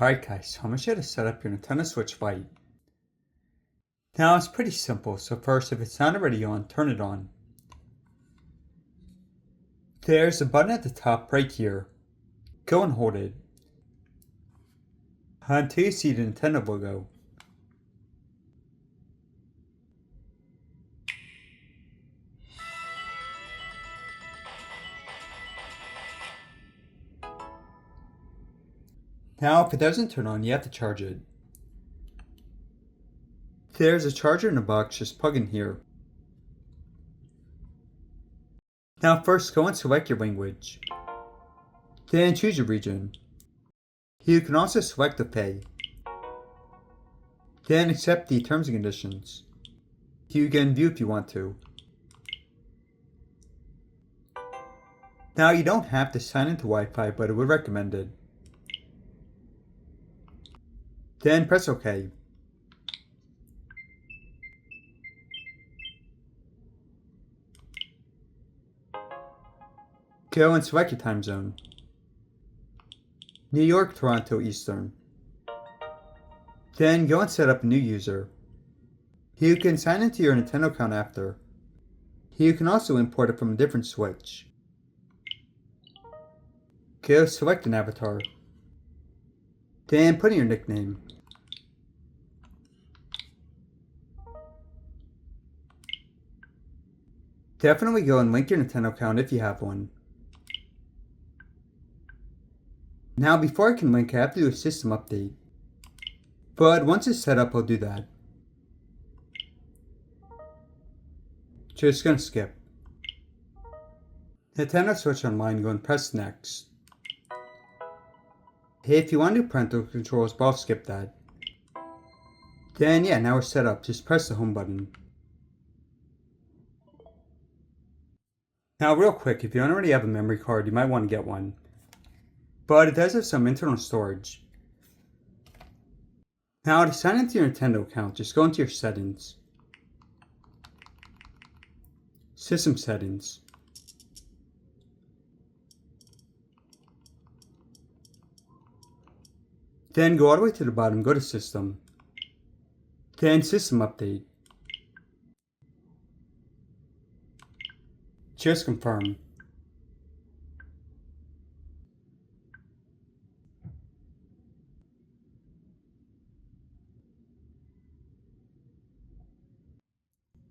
Alright guys, so I'm going to show you how to set up your Nintendo Switch Lite. Now it's pretty simple, so first if it's not already on, turn it on. There's a button at the top right here. Go and hold it until you see the Nintendo logo. Now if it doesn't turn on, you have to charge it. There's a charger in the box, just plug in here. Now first go and select your language. Then choose your region. You can also select the pay. Then accept the terms and conditions. You can view if you want to. Now you don't have to sign into Wi-Fi, but it would recommend it. Then press OK. Go and select your time zone. New York, Toronto, Eastern. Then go and set up a new user. You can sign into your Nintendo account after. You can also import it from a different Switch. Go select an avatar. Then put in your nickname. Definitely go and link your Nintendo account if you have one. Now before I can link, I have to do a system update. But once it's set up, I'll do that. Just gonna skip. Nintendo Switch Online, go and press next. Hey, if you want to do parental controls, but I'll skip that. Then yeah, now we're set up, just press the home button. Now real quick, if you don't already have a memory card, you might want to get one. But it does have some internal storage. Now to sign into your Nintendo account, just go into your settings. System settings. Then go all the way to the bottom, go to system. Then system update. Just confirm.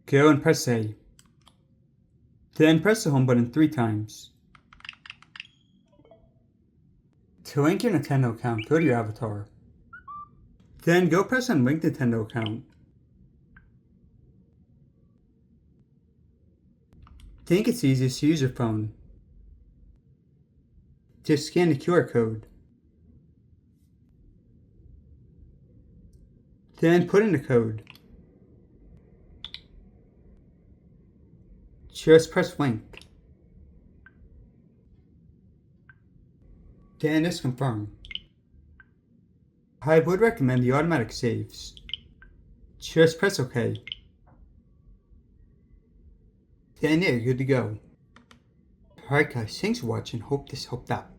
Go and press A. Then press the home button 3 times. To link your Nintendo account, go to your avatar. Then go press on Link Nintendo account. Think it's easiest to use your phone. Just scan the QR code. Then put in the code. Just press link. Then just confirm. I would recommend the automatic saves. Just press OK. Then yeah, you're good to go. Alright guys, thanks for watching. Hope this helped out.